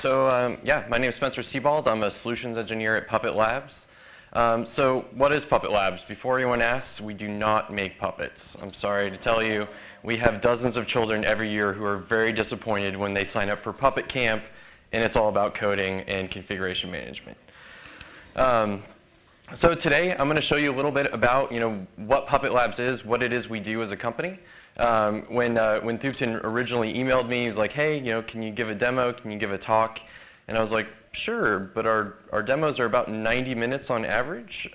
Yeah, my name is Spencer Seebald. I'm a solutions engineer at Puppet Labs. So what is Puppet Labs? Before anyone asks, we do not make puppets. I'm sorry to tell you, we have dozens of children every year who are very disappointed when they sign up for Puppet Camp, and it's all about coding and configuration management. So today, I'm going to show you a little bit about what Puppet Labs is, what it is we do as a company. When Thupten originally emailed me, he was like, hey, can you give a demo? Can you give a talk? And I was like, sure, but our demos are about 90 minutes on average.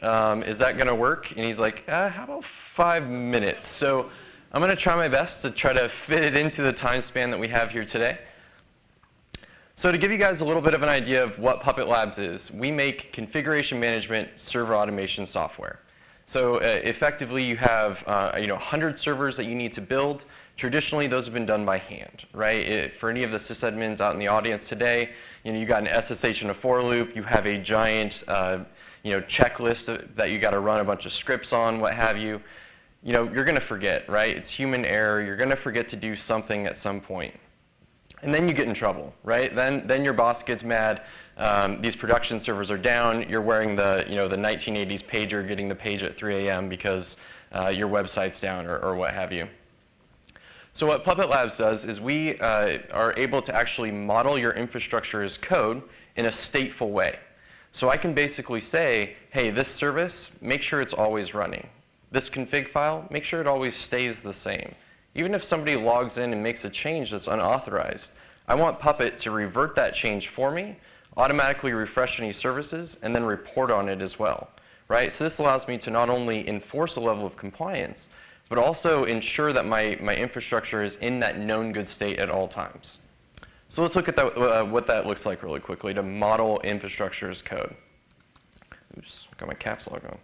Is that going to work? And he's like, how about 5 minutes? So I'm going to try my best to try to fit it into the time span that we have here today. So to give you guys a little bit of an idea of what Puppet Labs is, we make configuration management server automation software. So effectively, you have 100 servers that you need to build. Traditionally, those have been done by hand, right? For any of the sysadmins out in the audience today, you got an SSH and a for loop. You have a giant checklist that you got to run a bunch of scripts on, what have you. You're going to forget, right? It's human error. You're going to forget to do something at some point. And then you get in trouble, right? Then your boss gets mad. These production servers are down. You're wearing the the 1980s pager, getting the page at 3 a.m. because your website's down or what have you. So what Puppet Labs does is we are able to actually model your infrastructure as code in a stateful way. So I can basically say, hey, this service, make sure it's always running. This config file, make sure it always stays the same. Even if somebody logs in and makes a change that's unauthorized, I want Puppet to revert that change for me, automatically refresh any services, and then report on it as well, right? So this allows me to not only enforce a level of compliance, but also ensure that my infrastructure is in that known good state at all times. So let's look at that, what that looks like really quickly to model infrastructure as code. Oops, got my caps lock on.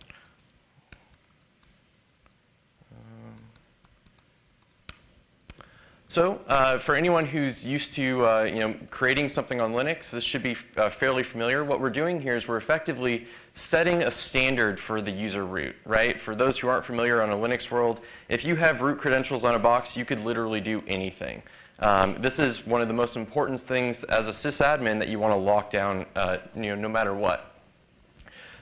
So for anyone who's used to creating something on Linux, this should be fairly familiar. What we're doing here is we're effectively setting a standard for the user root, right? For those who aren't familiar on a Linux world, if you have root credentials on a box, you could literally do anything. This is one of the most important things as a sysadmin that you want to lock down no matter what.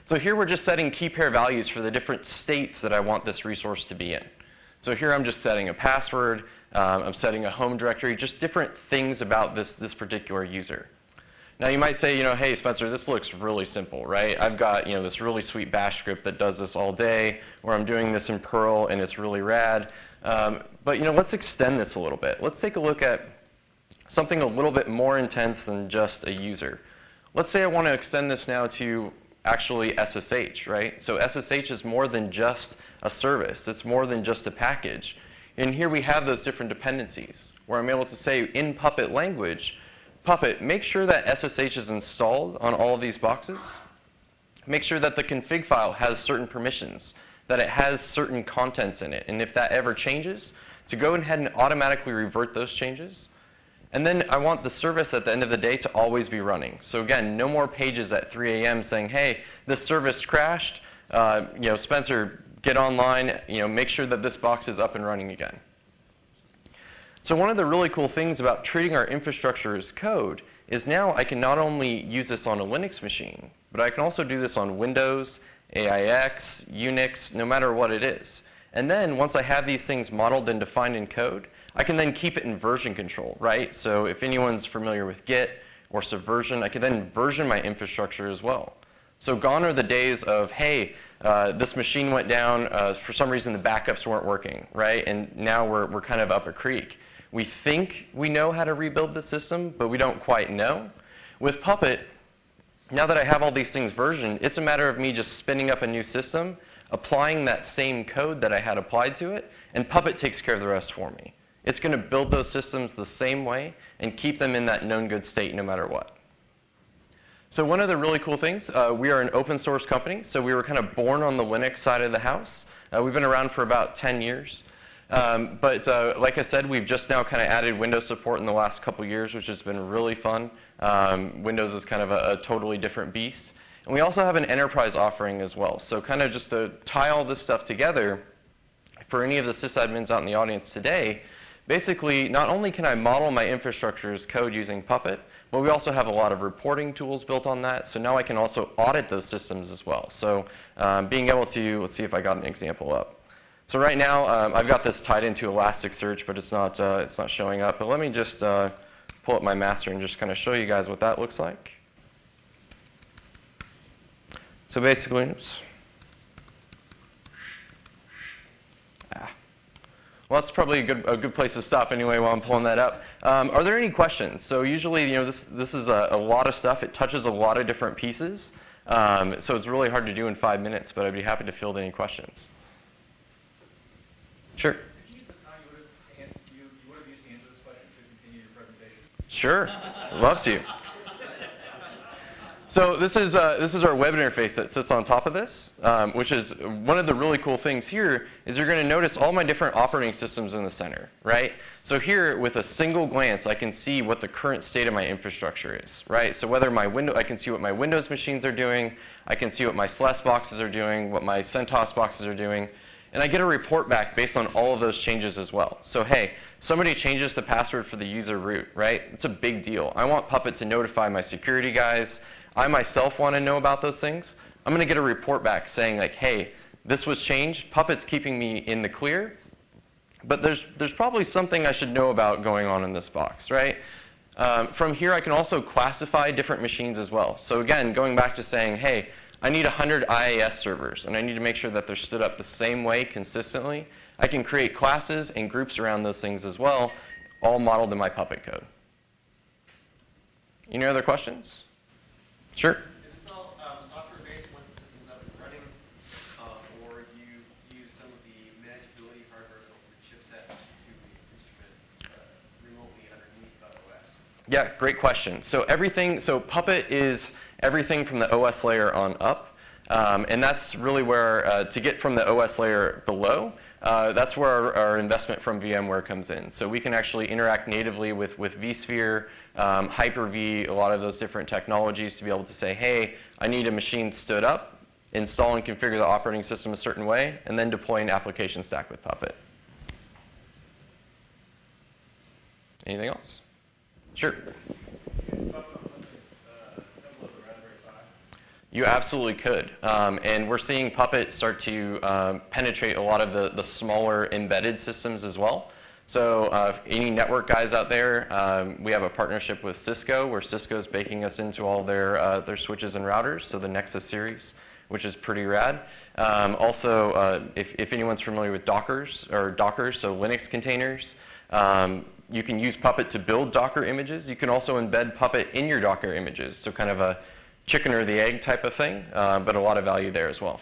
So here we're just setting key pair values for the different states that I want this resource to be in. So here I'm just setting a password. I'm setting a home directory, just different things about this particular user. Now you might say, hey Spencer, this looks really simple, right? I've got this really sweet bash script that does this all day, or I'm doing this in Perl and it's really rad. But let's extend this a little bit. Let's take a look at something a little bit more intense than just a user. Let's say I want to extend this now to actually SSH, right? So SSH is more than just a service. It's more than just a package. And here we have those different dependencies where I'm able to say in Puppet language, Puppet, make sure that SSH is installed on all of these boxes. Make sure that the config file has certain permissions, that it has certain contents in it. And if that ever changes, to go ahead and automatically revert those changes. And then I want the service at the end of the day to always be running. So again, no more pages at 3 a.m. saying, hey, this service crashed. Spencer, get online, make sure that this box is up and running again. So one of the really cool things about treating our infrastructure as code is now I can not only use this on a Linux machine, but I can also do this on Windows, AIX, Unix, no matter what it is. And then once I have these things modeled and defined in code, I can then keep it in version control, right? So if anyone's familiar with Git or Subversion, I can then version my infrastructure as well. So gone are the days of, hey, this machine went down, for some reason the backups weren't working, right? And now we're kind of up a creek. We think we know how to rebuild the system, but we don't quite know. With Puppet, now that I have all these things versioned, it's a matter of me just spinning up a new system, applying that same code that I had applied to it, and Puppet takes care of the rest for me. It's going to build those systems the same way and keep them in that known good state no matter what. So one of the really cool things, we are an open source company, so we were kind of born on the Linux side of the house. We've been around for about 10 years. But like I said, we've just now kind of added Windows support in the last couple years, which has been really fun. Windows is kind of a totally different beast. And we also have an enterprise offering as well. So kind of just to tie all this stuff together, for any of the sysadmins out in the audience today, basically, not only can I model my infrastructure as code using Puppet, but we also have a lot of reporting tools built on that. So now I can also audit those systems as well. So being able to, let's see if I got an example up. So right now, I've got this tied into Elasticsearch, but it's not showing up. But let me just pull up my master and just kind of show you guys what that looks like. So basically, oops. Well, that's probably a good place to stop anyway while I'm pulling that up. Are there any questions? So usually, this is a lot of stuff. It touches a lot of different pieces. So it's really hard to do in 5 minutes, but I'd be happy to field any questions. Sure. Could you use the time you would have used to answer this question to continue your presentation? Sure. Love to. So this is our web interface that sits on top of this, which is one of the really cool things here is you're going to notice all my different operating systems in the center, right? So here, with a single glance, I can see what the current state of my infrastructure is, right? So whether I can see what my Windows machines are doing, I can see what my SLES boxes are doing, what my CentOS boxes are doing, and I get a report back based on all of those changes as well. So hey, somebody changes the password for the user root, right? It's a big deal. I want Puppet to notify my security guys. I myself want to know about those things. I'm going to get a report back saying like, hey, this was changed. Puppet's keeping me in the clear, but there's probably something I should know about going on in this box, right? From here, I can also classify different machines as well. So again, going back to saying, hey, I need 100 IAS servers, and I need to make sure that they're stood up the same way consistently. I can create classes and groups around those things as well, all modeled in my Puppet code. Any other questions? Sure. Is this all software-based once the system's up and running, or do you use some of the manageability hardware built for chipsets to instrument remotely underneath OS? Yeah, great question. So Puppet is everything from the OS layer on up, and that's really where, to get from the OS layer below, that's where our investment from VMware comes in. So we can actually interact natively with vSphere, Hyper-V, a lot of those different technologies to be able to say, hey, I need a machine stood up, install and configure the operating system a certain way, and then deploy an application stack with Puppet. Anything else? Sure. You absolutely could. And we're seeing Puppet start to penetrate a lot of the smaller embedded systems as well. So any network guys out there, we have a partnership with Cisco, where Cisco's baking us into all their switches and routers, so the Nexus series, which is pretty rad. Also, if anyone's familiar with Docker, so Linux containers, you can use Puppet to build Docker images. You can also embed Puppet in your Docker images, so kind of a chicken or the egg type of thing, but a lot of value there as well.